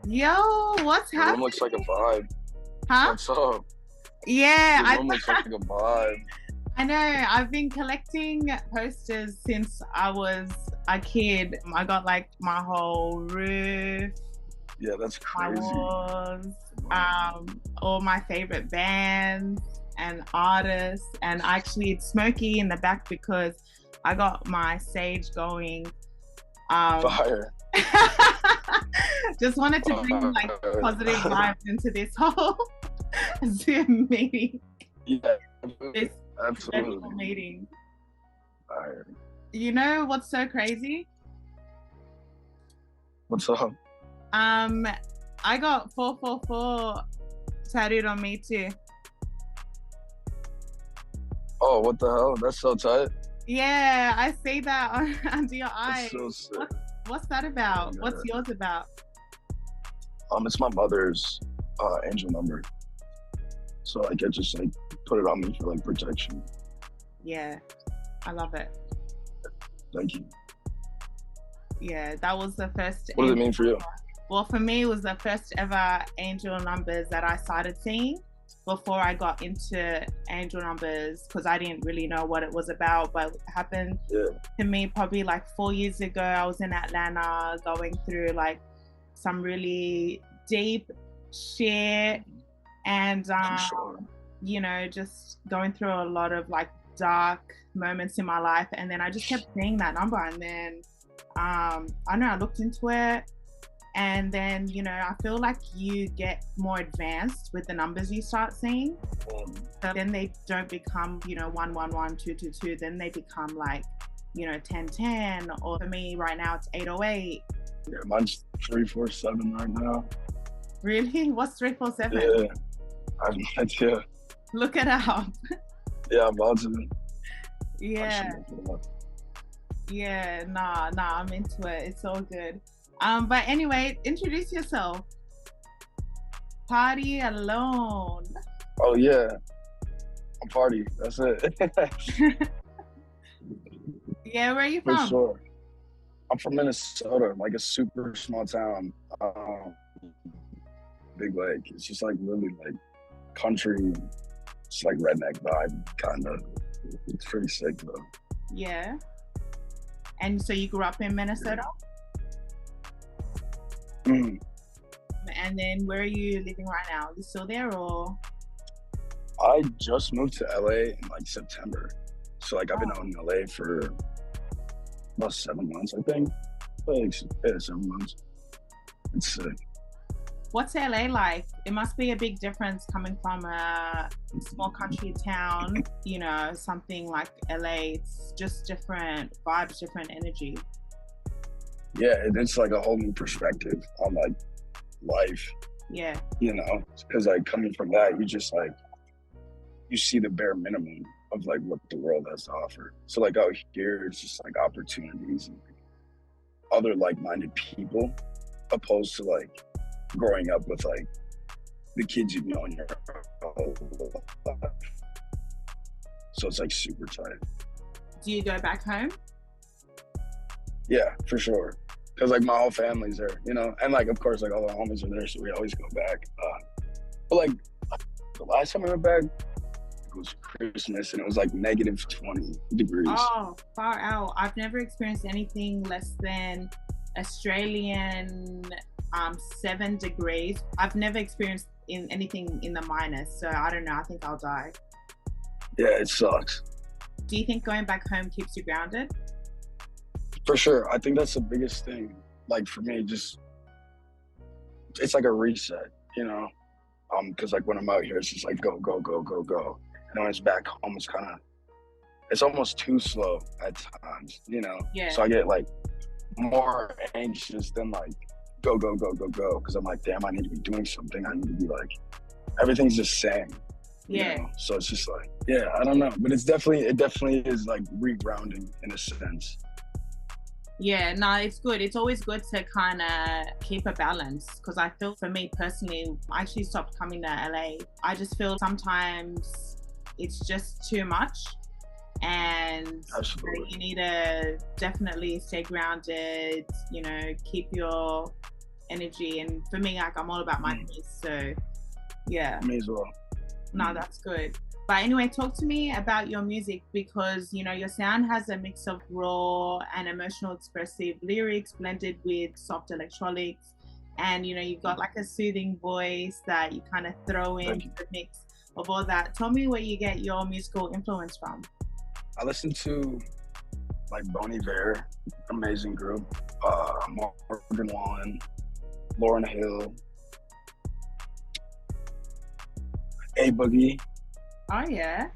Yo, what's Your room happening? looks like a vibe. Huh? What's up? Yeah, Your room looks like a vibe. I know. I've been collecting posters since I was a kid. I got like my whole roof, Yeah, that's my crazy. walls, all my favorite bands and artists. And actually, it's smoky in the back because I got my sage going. Fire. Just wanted to bring like positive vibes into this whole Zoom meeting. Yeah, This absolutely. virtual meeting. Fire. You know what's so crazy? What's up? I got 444 tattooed on me too. Oh, what the hell? That's so tight. Yeah, I see that under your eye. That's so sick. What's that about? Yeah. What's yours about? It's my mother's angel number. So like I just like put it on me for like protection. Yeah, I love it. Thank you. Yeah, that was the first. What does it mean for you? Well, for me, it was the first ever angel numbers that I started seeing before I got into angel numbers, because I didn't really know what it was about. But it happened to me probably like 4 years ago. I was in Atlanta going through like some really deep shit and, you know, just going through a lot of like dark moments in my life. And then I just kept seeing that number. And then, I know I looked into it. And then, you know, I feel like you get more advanced with the numbers you start seeing. So then they don't become, you know, 111, 222. Then they become like, you know, 1010. Or for me right now, it's 808. Yeah, mine's 347 right now. Really? What's 347? Yeah, I have no idea. Look it up. Yeah, I'm about to. Yeah. Yeah, nah, I'm into it. It's all good. But anyway, introduce yourself. Party alone. Oh yeah, I'm Party. That's it. Yeah, where are you For from? sure. I'm from Minnesota, like a super small town. Big Lake. It's just like really like country, it's like redneck vibe, kind of. It's pretty sick though. Yeah. And so you grew up in Minnesota? Mm. And then where are you living right now? You still there or? I just moved to LA in like September. So like I've been out in LA for about 7 months, I think. Like, yeah, 7 months. It's sick. What's LA like? It must be a big difference coming from a small country town, you know, something like LA. It's just different vibes, different energy. Yeah, it's like a whole new perspective on like life. Yeah. You know, because like coming from that, you just like, you see the bare minimum of like what the world has to offer. So like out here, it's just like opportunities and other like-minded people, opposed to like growing up with like the kids you've known your whole life. So it's like super tight. Do you go back home? Yeah, for sure. Cause like my whole family's there, you know, and like of course like all the homies are there, so we always go back. But like the last time I went back, it was Christmas and it was like negative 20 degrees. Oh, far out. I've never experienced anything less than Australian 7 degrees. I've never experienced anything in the minus, so I don't know. I think I'll die. Yeah, it sucks. Do you think going back home keeps you grounded? For sure. I think that's the biggest thing. Like for me, just, it's like a reset, you know? Cause like when I'm out here, it's just like go, go, go, go, go. And when it's back home, it's kind of, it's almost too slow at times, you know? Yeah. So I get like more anxious than like go, go, go, go, go. Cause I'm like, damn, I need to be doing something. I need to be like, everything's just same. Yeah. You know? So it's just like, yeah, I don't know. But it definitely is like regrounding in a sense. Yeah, no, it's good. It's always good to kind of keep a balance, because I feel for me personally, I actually stopped coming to LA. I just feel sometimes it's just too much, and you need to definitely stay grounded, you know, keep your energy. And for me, like, I'm all about my piece. So yeah. Me as well. No, that's good. But anyway, talk to me about your music, because, you know, your sound has a mix of raw and emotional expressive lyrics blended with soft electronics. And, you know, you've got like a soothing voice that you kind of throw in the mix of all that. Tell me where you get your musical influence from. I listen to like Bon Iver, amazing group, Morgan Wallen, Lauryn Hill, A Boogie. Oh yeah.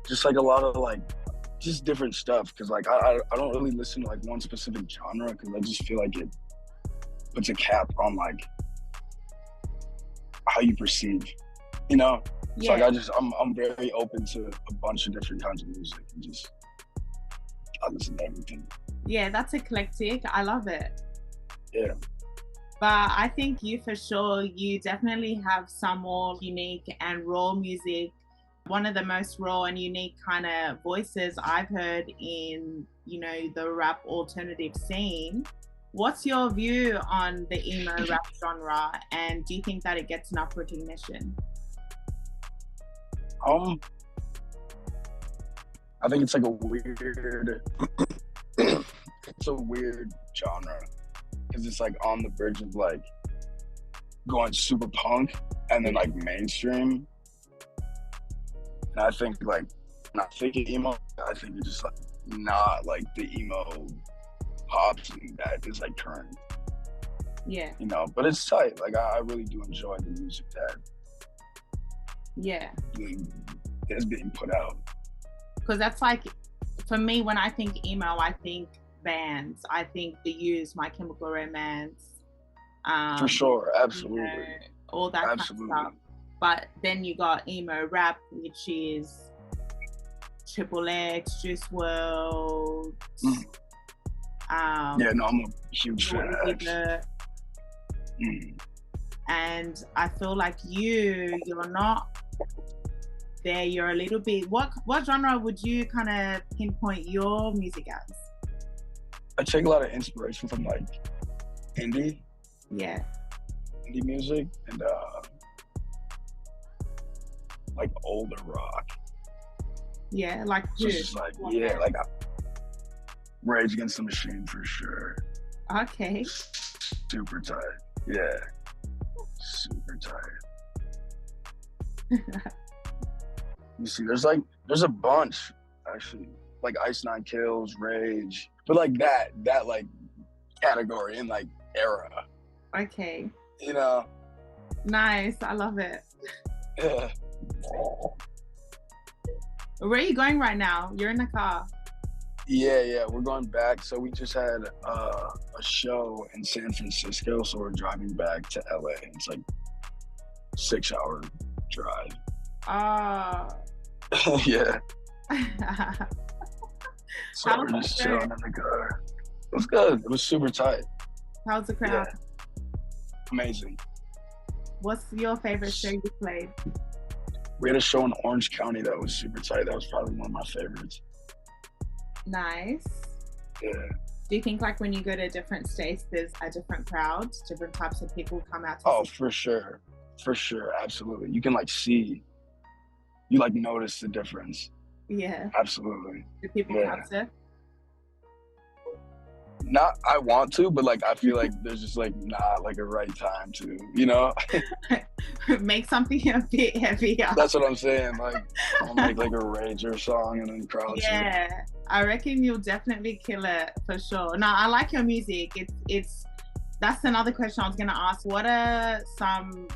Just like a lot of like, just different stuff. Cause like I don't really listen to like one specific genre, because I just feel like it puts a cap on like how you perceive, you know? So like I'm very open to a bunch of different kinds of music, and just I listen to everything. Yeah, that's eclectic. I love it. Yeah. But I think you definitely have some more unique and raw music. One of the most raw and unique kind of voices I've heard in, you know, the rap alternative scene. What's your view on the emo rap genre, and do you think that it gets enough recognition? I think it's like a weird it's a weird genre, because it's like on the verge of like going super punk and then like mainstream. And I think like, when I think of emo, I think it's just like not like the emo pop scene that is like current. Yeah. You know, but it's tight. Like I really do enjoy the music that is being put out. Because that's like, for me, when I think emo, I think bands. I think The Used, My Chemical Romance. For sure, absolutely. You know, all that kind of stuff. But then you got emo rap, which is Triple X, Juice WRLD. Yeah, no, I'm a huge fan of X. And I feel like you're not there. You're a little bit. What genre would you kind of pinpoint your music as? I take a lot of inspiration from like indie. Yeah. Indie music and like older rock. Yeah, like so it's just like like Rage Against the Machine for sure. Okay. Super tight. Yeah. Super tight. You see, there's a bunch actually, like Ice Nine Kills, Rage, but like that like category and like era. Okay. You know. Nice. I love it. Yeah. Where are you going right now? You're in the car. Yeah, we're going back. So we just had a show in San Francisco, so we're driving back to LA. It's like 6-hour drive. Yeah. So we're just chilling in the car. It was good. It was super tight. How's the crowd? Yeah. Amazing. What's your favorite show you played? We had a show in Orange County that was super tight. That was probably one of my favorites. Nice. Yeah. Do you think like when you go to different states, there's a different crowd, different types of people come out to see? For sure. For sure. Absolutely. You can like see, you like notice the difference. Yeah. Absolutely. Do people have to? Not, I want to, but like I feel like there's just like not like a right time to, you know. Make something a bit heavier. That's what I'm saying. Like I'll make like a Rager song and then crowd. Yeah, I reckon you'll definitely kill it for sure. No, I like your music. It's that's another question I was gonna ask. What are some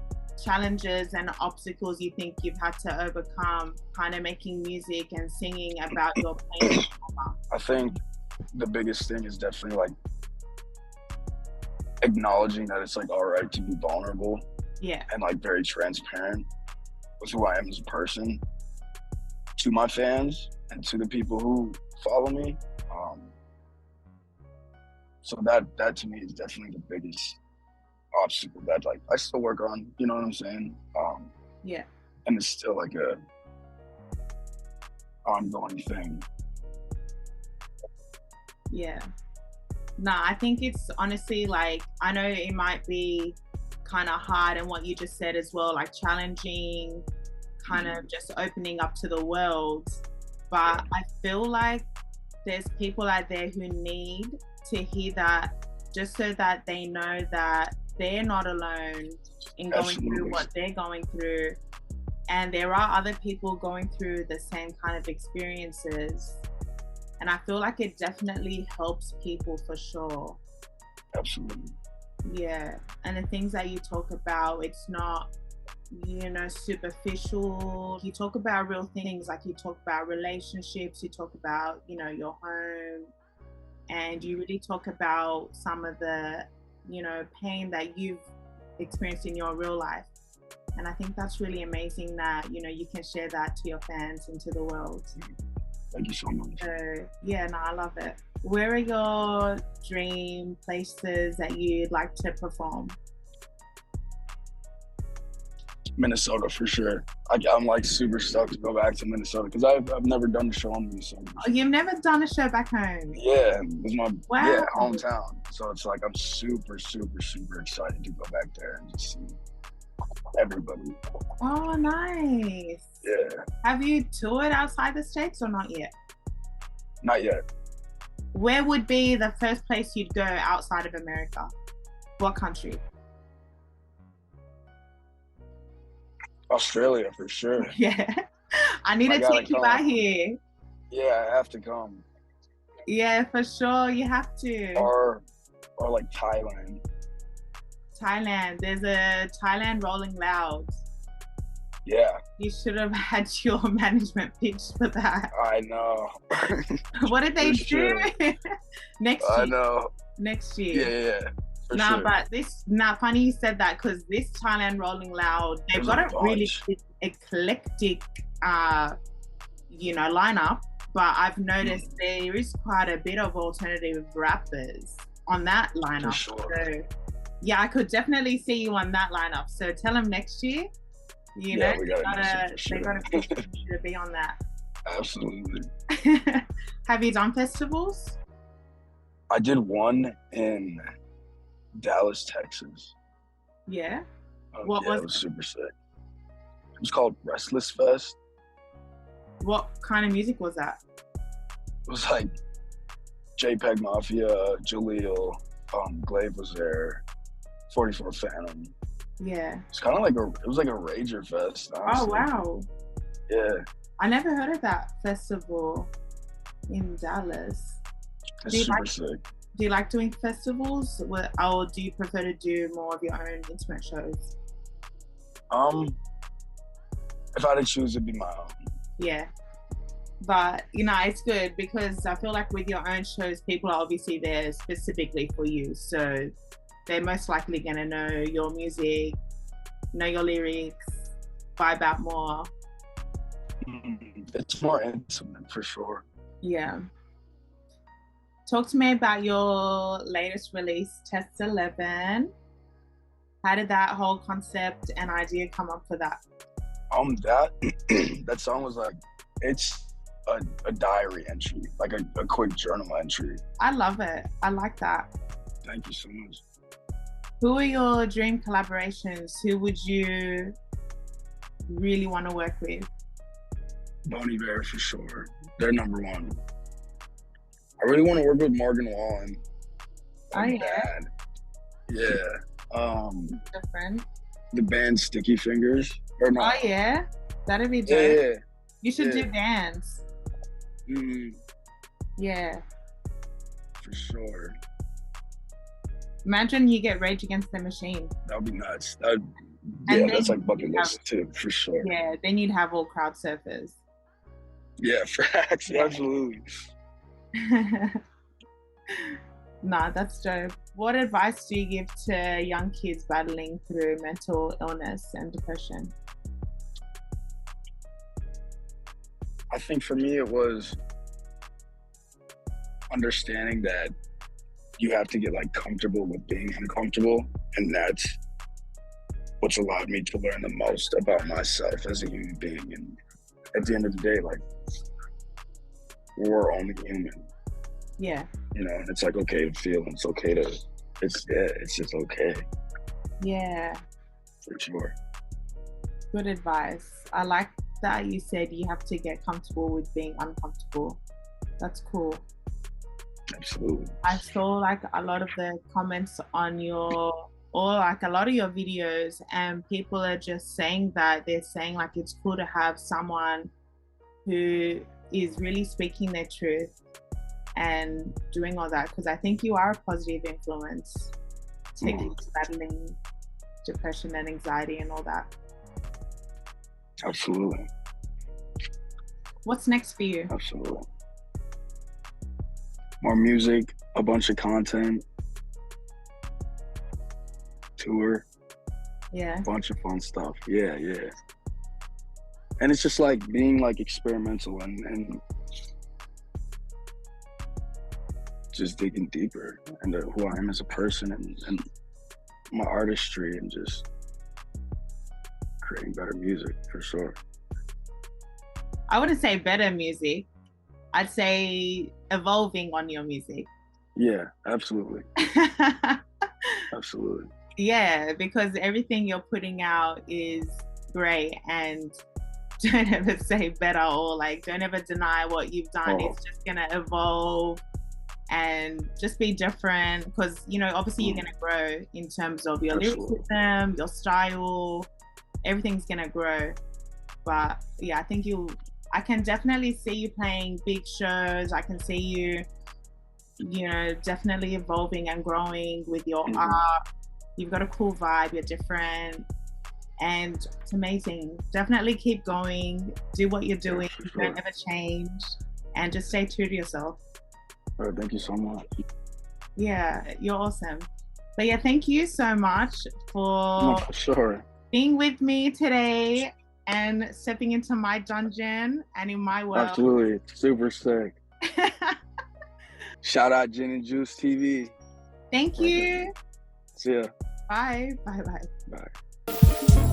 challenges and obstacles you think you've had to overcome, kind of making music and singing about your pain? I think the biggest thing is definitely like acknowledging that it's like all right to be vulnerable. Yeah. And like very transparent with who I am as a person to my fans and to the people who follow me. So that to me is definitely the biggest obstacle that like I still work on, you know what I'm saying? Yeah. And it's still like a ongoing thing. Yeah. No, I think it's honestly like, I know it might be kind of hard, and what you just said as well, like challenging, kind of just opening up to the world. But I feel like there's people out there who need to hear that, just so that they know that they're not alone in going through what they're going through. And there are other people going through the same kind of experiences. And I feel like it definitely helps people for sure. Absolutely. Yeah. And the things that you talk about, it's not, you know, superficial. You talk about real things, like you talk about relationships, you talk about, you know, your home, and you really talk about some of the, you know, pain that you've experienced in your real life. And I think that's really amazing that, you know, you can share that to your fans and to the world. Thank you so much. So, yeah, no, I love it. Where are your dream places that you'd like to perform? Minnesota for sure. I'm like super stoked to go back to Minnesota because I've never done a show in Minnesota. Oh, you've never done a show back home? Yeah, it was my hometown. So it's like I'm super excited to go back there and just see everybody. Oh, nice. Yeah. Have you toured outside the States or not yet? Not yet. Where would be the first place you'd go outside of America? What country? Australia for sure. Yeah. I need to take you out here. Yeah, I have to come. Yeah, for sure. You have to. Or like Thailand. Thailand. There's a Thailand Rolling Loud. Yeah. You should have had your management pitch for that. I know. What did they do? Next year. I know. Next year. Yeah. Nah, but funny you said that, because this Thailand Rolling Loud, they've got a really eclectic, you know, lineup. But I've noticed there is quite a bit of alternative rappers on that lineup. For sure. So, yeah, I could definitely see you on that lineup. So tell them next year. You know, they gotta push you to be on that. Absolutely. Have you done festivals? I did one in Dallas, Texas. Yeah. What was it? It was super sick. It was called Restless Fest. What kind of music was that? It was like JPEG Mafia, Jaleel, Glaive was there, 44 Phantom. Yeah. It's kind of like it was like a rager fest, honestly. Oh, wow. Yeah. I never heard of that festival in Dallas. It's super sick. Do you like doing festivals, or do you prefer to do more of your own intimate shows? If I had to choose, it'd be my own. Yeah. But, you know, it's good because I feel like with your own shows, people are obviously there specifically for you. So they're most likely going to know your music, know your lyrics, vibe out more. It's more intimate for sure. Yeah. Talk to me about your latest release, Test 11. How did that whole concept and idea come up for that? That song was like, it's a diary entry, like a quick journal entry. I love it. I like that. Thank you so much. Who are your dream collaborations? Who would you really want to work with? Bonnie Bear for sure. They're number one. I really want to work with Morgan Wallen. Oh, yeah. Dad. Yeah. Different. The band Sticky Fingers. Or not. Oh, yeah. That'd be dope. Yeah. You should do dance. Mm. Yeah. For sure. Imagine you get Rage Against the Machine. That would be nuts. That's like bucket list too, for sure. Yeah, then you'd have all crowd surfers. Yeah, facts. Yeah. Absolutely. Nah, that's dope. What advice do you give to young kids battling through mental illness and depression? I think for me it was understanding that you have to get like comfortable with being uncomfortable, and that's what's allowed me to learn the most about myself as a human being. And at the end of the day, like, we're only human. Yeah. You know, it's like okay to feel, and it's okay to, it's just okay. Yeah. For sure. Good advice. I like that you said you have to get comfortable with being uncomfortable. That's cool. Absolutely. I saw like a lot of the comments on your, or like a lot of your videos, and people are just saying that they're saying like it's cool to have someone who is really speaking their truth and doing all that, because I think you are a positive influence to kids battling depression and anxiety and all that. Absolutely. What's next for you? Absolutely. More music, a bunch of content, tour, Yeah. a bunch of fun stuff. Yeah. And it's just like being like experimental and just digging deeper into who I am as a person and my artistry, and just creating better music for sure. I wouldn't say better music. I'd say evolving on your music. Yeah, absolutely. Absolutely. Yeah, because everything you're putting out is great, and don't ever say better, or like don't ever deny what you've done. It's just gonna evolve and just be different, because you know, obviously you're gonna grow in terms of your lyricism, your style, everything's gonna grow. But yeah, I can definitely see you playing big shows. I can see you, you know, definitely evolving and growing with your art. You've got a cool vibe, you're different, and it's amazing. Definitely keep going, do what you're doing, don't ever change, and just stay true to yourself. Oh, thank you so much. Yeah, you're awesome. But yeah, thank you so much for being with me today and stepping into my dungeon and in my world. Absolutely, super sick. Shout out Gin and Juice TV. Thank you. See ya. Bye. Bye.